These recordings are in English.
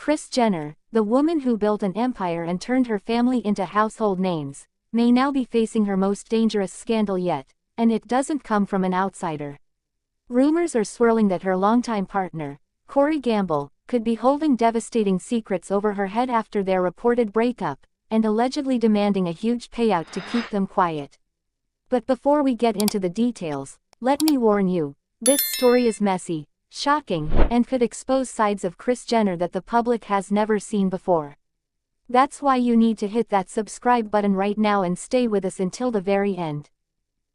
Kris Jenner, the woman who built an empire and turned her family into household names, may now be facing her most dangerous scandal yet, and it doesn't come from an outsider. Rumors are swirling that her longtime partner, Corey Gamble, could be holding devastating secrets over her head after their reported breakup, and allegedly demanding a huge payout to keep them quiet. But before we get into the details, let me warn you, this story is messy, shocking, and could expose sides of Kris Jenner that the public has never seen before. That's why you need to hit that subscribe button right now and stay with us until the very end.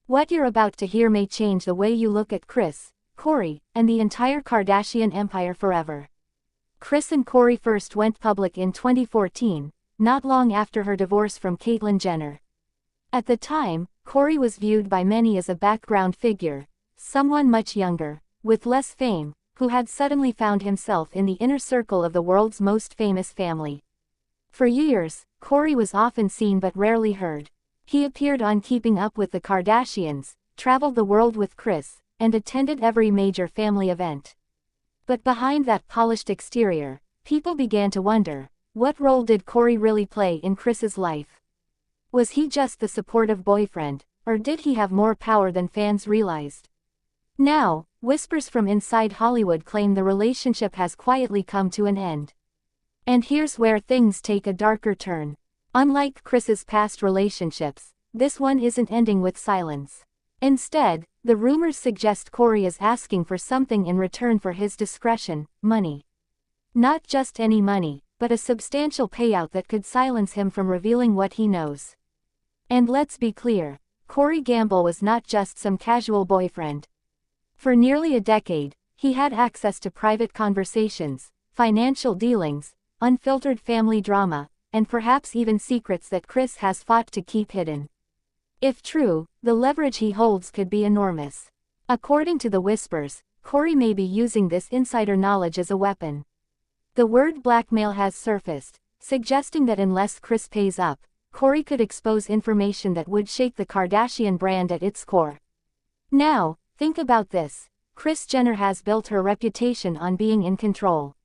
What you're about to hear may change the way you look at Kris, Corey, and the entire Kardashian empire forever. Kris and Corey first went public in 2014, not long after her divorce from Caitlyn Jenner. At the time, Corey was viewed by many as a background figure, someone much younger, with less fame, who had suddenly found himself in the inner circle of the world's most famous family. For years, Corey was often seen but rarely heard. He appeared on Keeping Up with the Kardashians, traveled the world with Kris, and attended every major family event. But behind that polished exterior, people began to wonder, what role did Corey really play in Kris's life? Was he just the supportive boyfriend, or did he have more power than fans realized? Now, whispers from inside Hollywood claim the relationship has quietly come to an end. And here's where things take a darker turn. Unlike Kris's past relationships, this one isn't ending with silence. Instead, the rumors suggest Corey is asking for something in return for his discretion: money. Not just any money, but a substantial payout that could silence him from revealing what he knows. And let's be clear, Corey Gamble was not just some casual boyfriend. For nearly a decade, he had access to private conversations, financial dealings, unfiltered family drama, and perhaps even secrets that Kris has fought to keep hidden. If true, the leverage he holds could be enormous. According to the whispers, Corey may be using this insider knowledge as a weapon. The word blackmail has surfaced, suggesting that unless Kris pays up, Corey could expose information that would shake the Kardashian brand at its core. Now, think about this. Kris Jenner has built her reputation on being in control.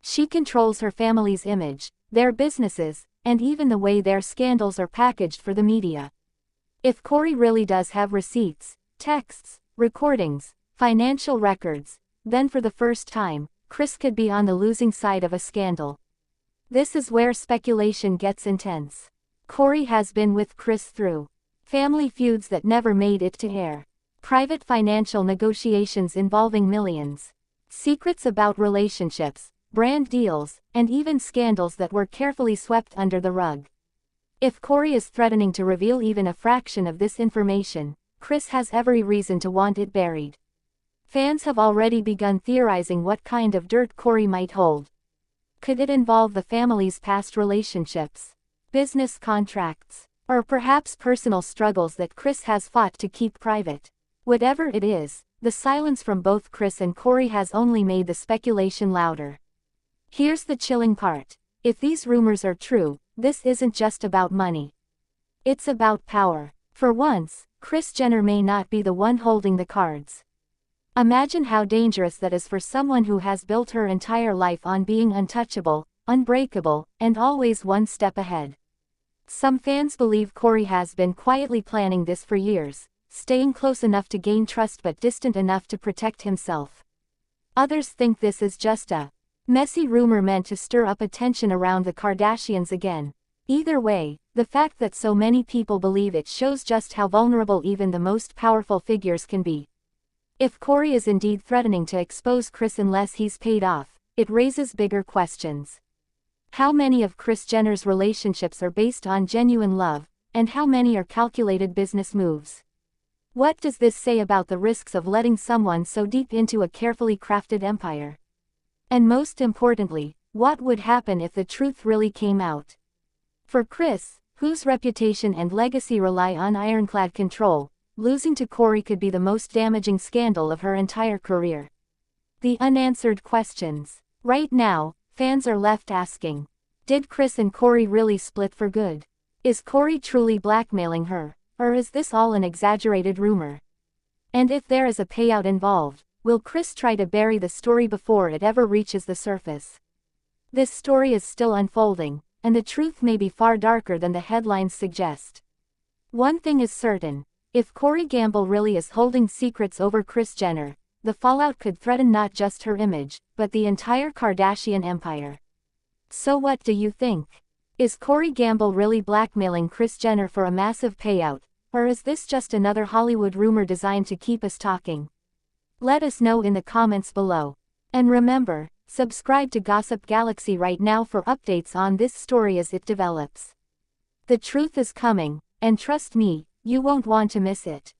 She controls her family's image, their businesses, and even the way their scandals are packaged for the media. If Corey really does have receipts, texts, recordings, financial records, then for the first time, Kris could be on the losing side of a scandal. This is where speculation gets intense. Corey has been with Kris through family feuds that never made it to air, private financial negotiations involving millions, secrets about relationships, brand deals, and even scandals that were carefully swept under the rug. If Corey is threatening to reveal even a fraction of this information, Kris has every reason to want it buried. Fans have already begun theorizing what kind of dirt Corey might hold. Could it involve the family's past relationships, business contracts, or perhaps personal struggles that Kris has fought to keep private? Whatever it is, the silence from both Kris and Corey has only made the speculation louder. Here's the chilling part. If these rumors are true, this isn't just about money. It's about power. For once, Kris Jenner may not be the one holding the cards. Imagine how dangerous that is for someone who has built her entire life on being untouchable, unbreakable, and always one step ahead. Some fans believe Corey has been quietly planning this for years, staying close enough to gain trust but distant enough to protect himself. Others think this is just a messy rumor meant to stir up attention around the Kardashians again. Either way, the fact that so many people believe it shows just how vulnerable even the most powerful figures can be. If Corey is indeed threatening to expose Kris unless he's paid off, it raises bigger questions. How many of Kris Jenner's relationships are based on genuine love, and how many are calculated business moves? What does this say about the risks of letting someone so deep into a carefully crafted empire? And most importantly, what would happen if the truth really came out? For Kris, whose reputation and legacy rely on ironclad control, losing to Corey could be the most damaging scandal of her entire career. The unanswered questions. Right now, fans are left asking, did Kris and Corey really split for good? Is Corey truly blackmailing her, or is this all an exaggerated rumor? And if there is a payout involved, will Kris try to bury the story before it ever reaches the surface? This story is still unfolding, and the truth may be far darker than the headlines suggest. One thing is certain. If Corey Gamble really is holding secrets over Kris Jenner, the fallout could threaten not just her image, but the entire Kardashian empire. So what do you think? Is Corey Gamble really blackmailing Kris Jenner for a massive payout, or is this just another Hollywood rumor designed to keep us talking? Let us know in the comments below. And remember, subscribe to Gossip Galaxy right now for updates on this story as it develops. The truth is coming, and trust me, you won't want to miss it.